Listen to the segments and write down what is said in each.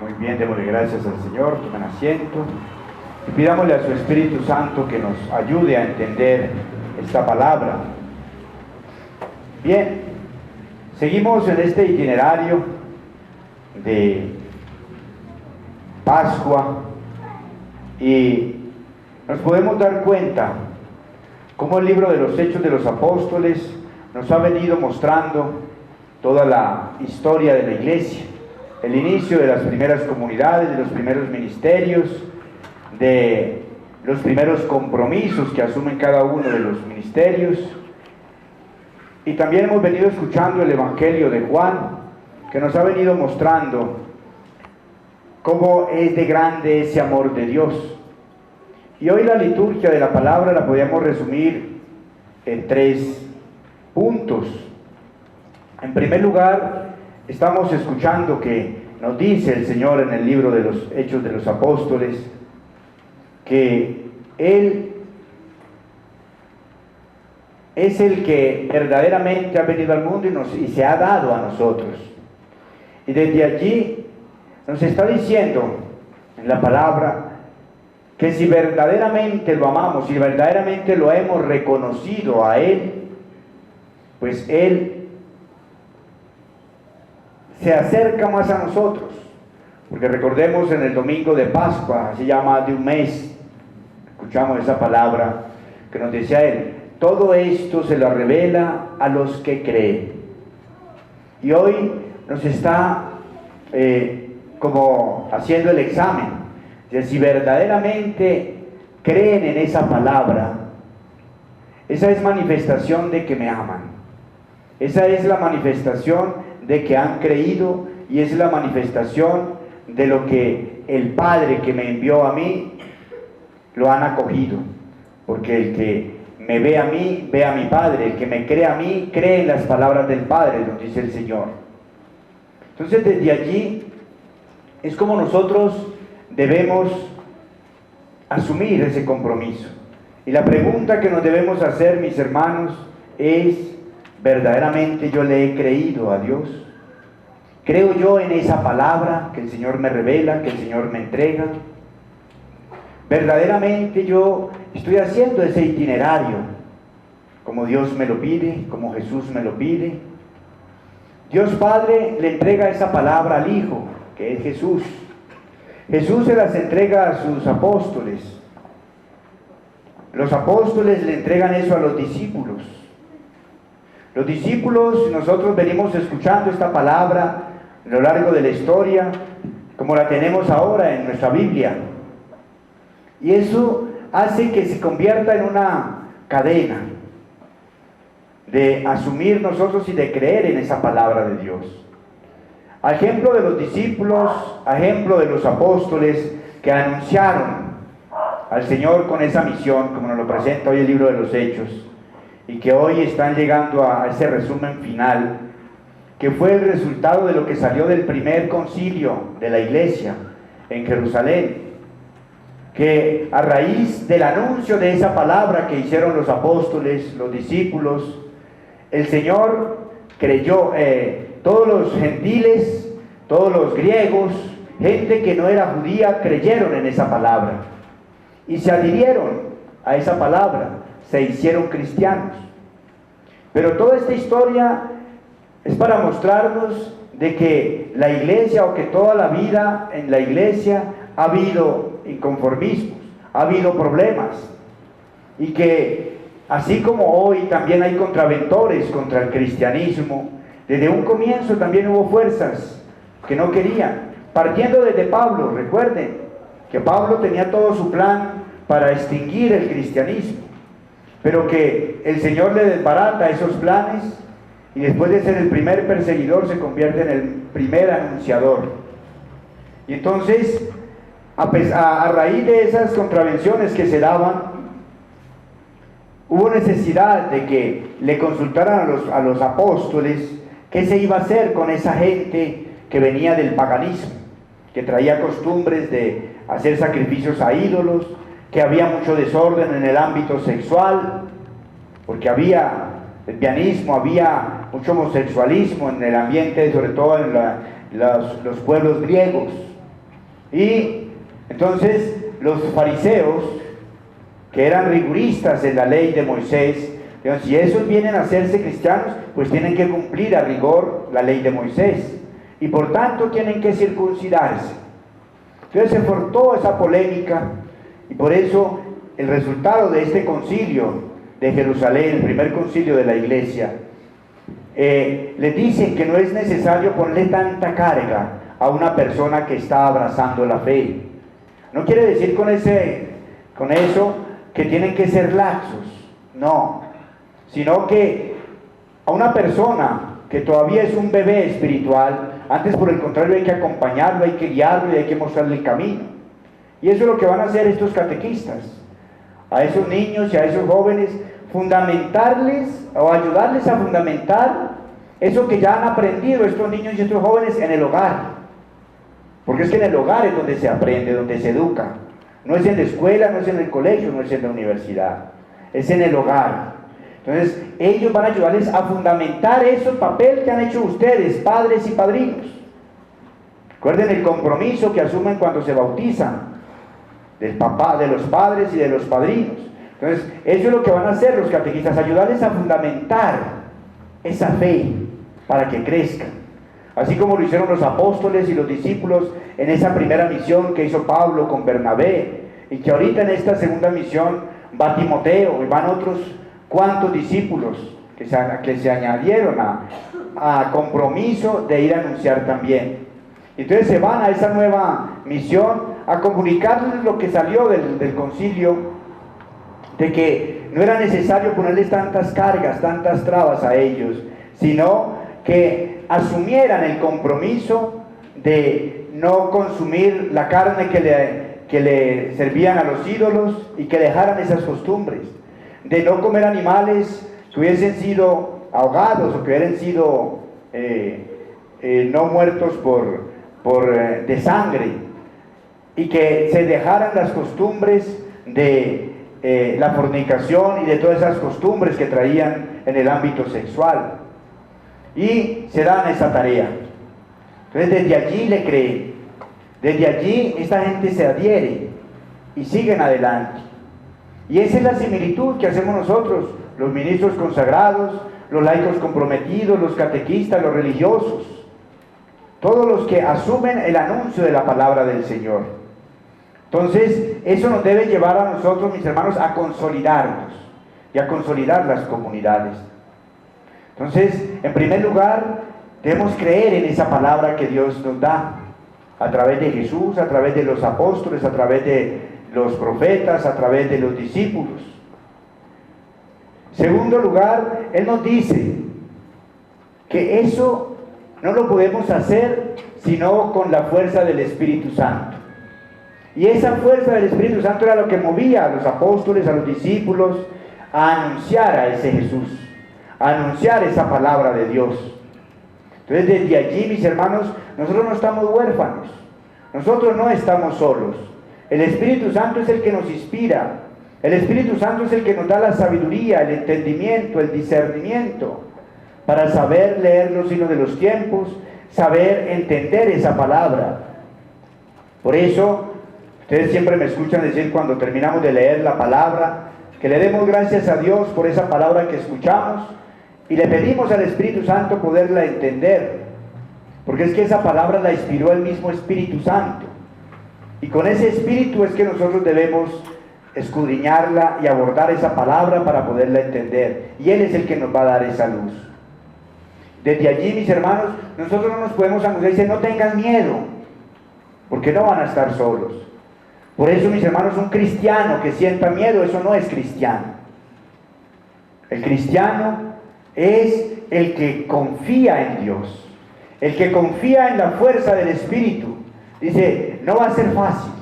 Muy bien, démosle gracias al Señor, tomen asiento y pidámosle a su Espíritu Santo que nos ayude a entender esta palabra. Bien, seguimos en este itinerario de Pascua y nos podemos dar cuenta cómo el libro de los Hechos de los Apóstoles nos ha venido mostrando toda la historia de la iglesia, el inicio de las primeras comunidades, de los primeros ministerios, de los primeros compromisos que asumen cada uno de los ministerios. Y también hemos venido escuchando el Evangelio de Juan, que nos ha venido mostrando cómo es de grande ese amor de Dios. Y hoy la liturgia de la palabra la podríamos resumir en 3 puntos. En primer lugar, estamos escuchando que nos dice el Señor en el libro de los Hechos de los Apóstoles que Él es el que verdaderamente ha venido al mundo y se ha dado a nosotros. Y desde allí nos está diciendo en la palabra que si verdaderamente lo amamos, si verdaderamente lo hemos reconocido a Él, pues Él se acerca más a nosotros. Porque recordemos en el domingo de Pascua, hace ya más de un mes, escuchamos esa palabra que nos decía Él: todo esto se lo revela a los que creen. Y hoy nos está como haciendo el examen de si verdaderamente creen en esa palabra. Esa es manifestación de que me aman. Esa es la manifestación de que han creído y es la manifestación de lo que el Padre que me envió a mí lo han acogido. Porque el que me ve a mí, ve a mi Padre. El que me cree a mí, cree en las palabras del Padre, nos dice el Señor. Entonces desde allí es como nosotros debemos asumir ese compromiso. Y la pregunta que nos debemos hacer, mis hermanos, es: ¿verdaderamente yo le he creído a Dios? ¿Creo yo en esa palabra que el Señor me revela, que el Señor me entrega? ¿Verdaderamente yo estoy haciendo ese itinerario como Dios me lo pide, como Jesús me lo pide? Dios Padre le entrega esa palabra al Hijo, que es Jesús. Jesús se las entrega a sus apóstoles. Los apóstoles le entregan eso a los discípulos. Los discípulos, nosotros venimos escuchando esta palabra a lo largo de la historia, como la tenemos ahora en nuestra Biblia. Y eso hace que se convierta en una cadena de asumir nosotros y de creer en esa palabra de Dios. A ejemplo de los discípulos, a ejemplo de los apóstoles que anunciaron al Señor con esa misión, como nos lo presenta hoy el libro de los Hechos, y que hoy están llegando a ese resumen final, que fue el resultado de lo que salió del primer concilio de la iglesia en Jerusalén, que a raíz del anuncio de esa palabra que hicieron los apóstoles, los discípulos, el Señor creyó, todos los gentiles, todos los griegos, gente que no era judía, creyeron en esa palabra y se adhirieron a esa palabra, se hicieron cristianos. Pero toda esta historia es para mostrarnos de que la iglesia, o que toda la vida en la iglesia ha habido inconformismos, ha habido problemas, y que así como hoy también hay contraventores contra el cristianismo, desde un comienzo también hubo fuerzas que no querían, partiendo desde Pablo. Recuerden que Pablo tenía todo su plan para extinguir el cristianismo, pero que el Señor le desbarata esos planes y después de ser el primer perseguidor se convierte en el primer anunciador. Y entonces, a raíz de esas contravenciones que se daban, hubo necesidad de que le consultaran a los apóstoles qué se iba a hacer con esa gente que venía del paganismo, que traía costumbres de hacer sacrificios a ídolos, que había mucho desorden en el ámbito sexual, porque había lesbianismo, había mucho homosexualismo en el ambiente, sobre todo en los pueblos griegos. Y entonces los fariseos, que eran riguristas en la ley de Moisés, dijeron, si esos vienen a hacerse cristianos, pues tienen que cumplir a rigor la ley de Moisés, y por tanto tienen que circuncidarse. Entonces se fortó esa polémica, y por eso el resultado de este concilio de Jerusalén, el primer concilio de la iglesia, le dicen que no es necesario ponerle tanta carga a una persona que está abrazando la fe. No quiere decir con eso que tienen que ser laxos, no, sino que a una persona que todavía es un bebé espiritual, antes por el contrario hay que acompañarlo, hay que guiarlo y hay que mostrarle el camino. Y eso es lo que van a hacer estos catequistas, a esos niños y a esos jóvenes, fundamentarles o ayudarles a fundamentar eso que ya han aprendido estos niños y estos jóvenes en el hogar. Porque es que en el hogar es donde se aprende, donde se educa. No es en la escuela, no es en el colegio, no es en la universidad. Es en el hogar. Entonces, ellos van a ayudarles a fundamentar ese papel que han hecho ustedes, padres y padrinos. Recuerden el compromiso que asumen cuando se bautizan, del papá, de los padres y de los padrinos. Entonces, eso es lo que van a hacer los catequistas, ayudarles a fundamentar esa fe para que crezcan. Así como lo hicieron los apóstoles y los discípulos en esa primera misión que hizo Pablo con Bernabé, y que ahorita en esta segunda misión va Timoteo y van otros cuantos discípulos que se añadieron a compromiso de ir a anunciar también. Entonces se van a esa nueva misión a comunicarles lo que salió del concilio, de que no era necesario ponerles tantas cargas, tantas trabas a ellos, sino que asumieran el compromiso de no consumir la carne que le servían a los ídolos y que dejaran esas costumbres, de no comer animales que hubiesen sido ahogados o que hubieran sido no muertos de sangre, y que se dejaran las costumbres de la fornicación y de todas esas costumbres que traían en el ámbito sexual. Y se dan esa tarea. Entonces desde allí le creen, desde allí esta gente se adhiere y siguen adelante. Y esa es la similitud que hacemos nosotros, los ministros consagrados, los laicos comprometidos, los catequistas, los religiosos, todos los que asumen el anuncio de la palabra del Señor. Entonces eso nos debe llevar a nosotros, mis hermanos, a consolidarnos y a consolidar las comunidades. Entonces, en primer lugar, debemos creer en esa palabra que Dios nos da, a través de Jesús, a través de los apóstoles, a través de los profetas, a través de los discípulos. Segundo lugar, Él nos dice que eso no lo podemos hacer sino con la fuerza del Espíritu Santo. Y esa fuerza del Espíritu Santo era lo que movía a los apóstoles, a los discípulos, a anunciar a ese Jesús, a anunciar esa palabra de Dios. Entonces desde allí, mis hermanos, nosotros no estamos huérfanos, nosotros no estamos solos. El Espíritu Santo es el que nos inspira, el Espíritu Santo es el que nos da la sabiduría, el entendimiento, el discernimiento, para saber leer los signos de los tiempos, saber entender esa palabra. Por eso, ustedes siempre me escuchan decir cuando terminamos de leer la palabra, que le demos gracias a Dios por esa palabra que escuchamos, y le pedimos al Espíritu Santo poderla entender, porque es que esa palabra la inspiró el mismo Espíritu Santo, y con ese Espíritu es que nosotros debemos escudriñarla y abordar esa palabra para poderla entender, y Él es el que nos va a dar esa luz. Desde allí, mis hermanos, nosotros no nos podemos angustiar, dice, no tengan miedo, porque no van a estar solos. Por eso, mis hermanos, un cristiano que sienta miedo, eso no es cristiano. El cristiano es el que confía en Dios, el que confía en la fuerza del Espíritu. Dice, no va a ser fácil,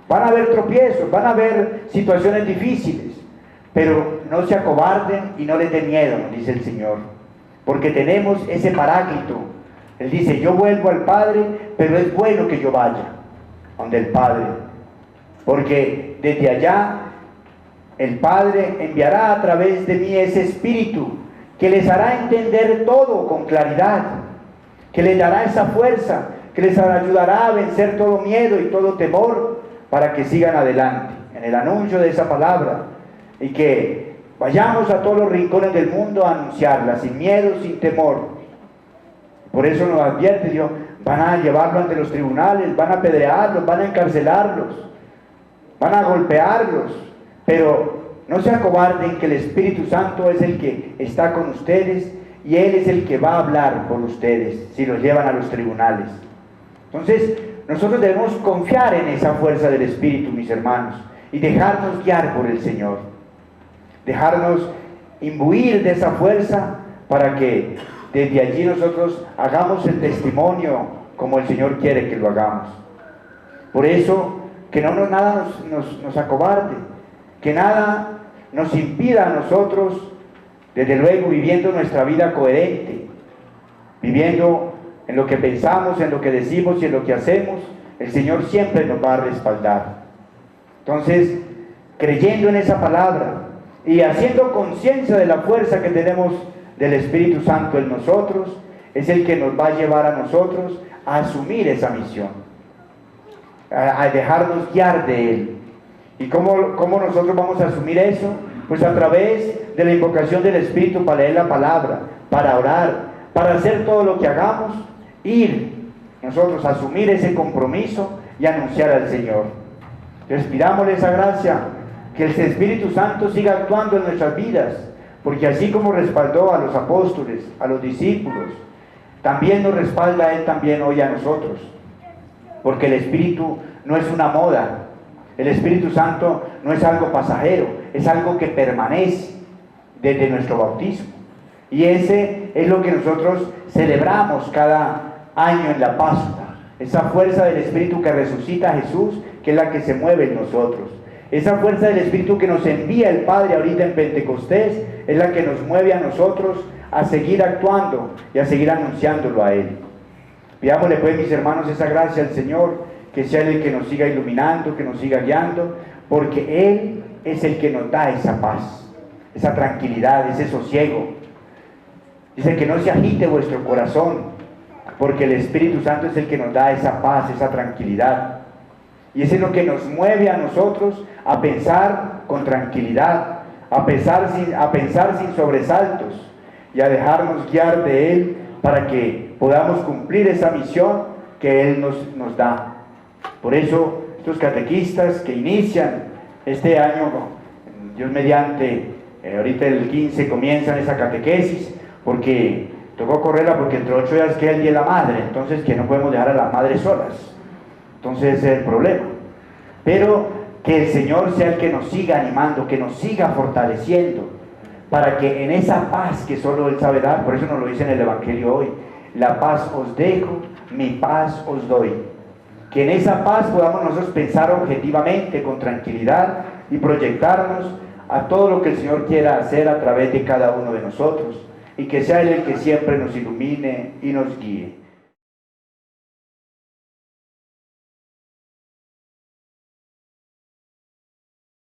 van a haber tropiezos, van a haber situaciones difíciles, pero no se acobarden y no les dé miedo, dice el Señor, porque tenemos ese paráclito. Él dice, yo vuelvo al Padre, pero es bueno que yo vaya donde el Padre, porque desde allá el Padre enviará a través de mí ese Espíritu que les hará entender todo con claridad, que les dará esa fuerza, que les ayudará a vencer todo miedo y todo temor para que sigan adelante en el anuncio de esa palabra y que vayamos a todos los rincones del mundo a anunciarla sin miedo, sin temor. Por eso nos advierte Dios, van a llevarlo ante los tribunales, van a apedrearlos, van a encarcelarlos, van a golpearlos, pero no se acobarden, que el Espíritu Santo es el que está con ustedes y Él es el que va a hablar por ustedes si los llevan a los tribunales. Entonces, nosotros debemos confiar en esa fuerza del Espíritu, mis hermanos, y dejarnos guiar por el Señor. Dejarnos imbuir de esa fuerza para que desde allí nosotros hagamos el testimonio como el Señor quiere que lo hagamos. Por eso, que nada nos acobarde, que nada nos impida a nosotros, desde luego viviendo nuestra vida coherente, viviendo en lo que pensamos, en lo que decimos y en lo que hacemos, el Señor siempre nos va a respaldar. Entonces, creyendo en esa palabra y haciendo conciencia de la fuerza que tenemos del Espíritu Santo en nosotros, es el que nos va a llevar a nosotros a asumir esa misión, a dejarnos guiar de Él. ¿Y cómo nosotros vamos a asumir eso? Pues a través de la invocación del Espíritu para leer la palabra, para orar, para hacer todo lo que hagamos, ir nosotros a asumir ese compromiso y anunciar al Señor. Entonces pidámosle esa gracia, que el Espíritu Santo siga actuando en nuestras vidas, porque así como respaldó a los apóstoles, a los discípulos, también nos respalda Él también hoy a nosotros, porque el Espíritu no es una moda, el Espíritu Santo no es algo pasajero, es algo que permanece desde nuestro bautismo, y ese es lo que nosotros celebramos cada año en la Pascua, esa fuerza del Espíritu que resucita a Jesús, que es la que se mueve en nosotros. Esa fuerza del Espíritu que nos envía el Padre ahorita en Pentecostés es la que nos mueve a nosotros a seguir actuando y a seguir anunciándolo a Él. Pidámosle pues, mis hermanos, esa gracia al Señor, que sea Él el que nos siga iluminando, que nos siga guiando, porque Él es el que nos da esa paz, esa tranquilidad, ese sosiego. Dice que no se agite vuestro corazón, porque el Espíritu Santo es el que nos da esa paz, esa tranquilidad. Y eso es lo que nos mueve a nosotros a pensar con tranquilidad, a pensar sin sobresaltos y a dejarnos guiar de Él para que podamos cumplir esa misión que Él nos da. Por eso, estos catequistas que inician este año, Dios mediante, ahorita el 15 comienzan esa catequesis, porque tocó correrla porque entre 8 días queda el Día de la Madre, entonces que no podemos dejar a las madres solas. Entonces ese es el problema. Pero que el Señor sea el que nos siga animando, que nos siga fortaleciendo, para que en esa paz que solo Él sabe dar, por eso nos lo dice en el Evangelio hoy, la paz os dejo, mi paz os doy. Que en esa paz podamos nosotros pensar objetivamente, con tranquilidad, y proyectarnos a todo lo que el Señor quiera hacer a través de cada uno de nosotros, y que sea Él el que siempre nos ilumine y nos guíe.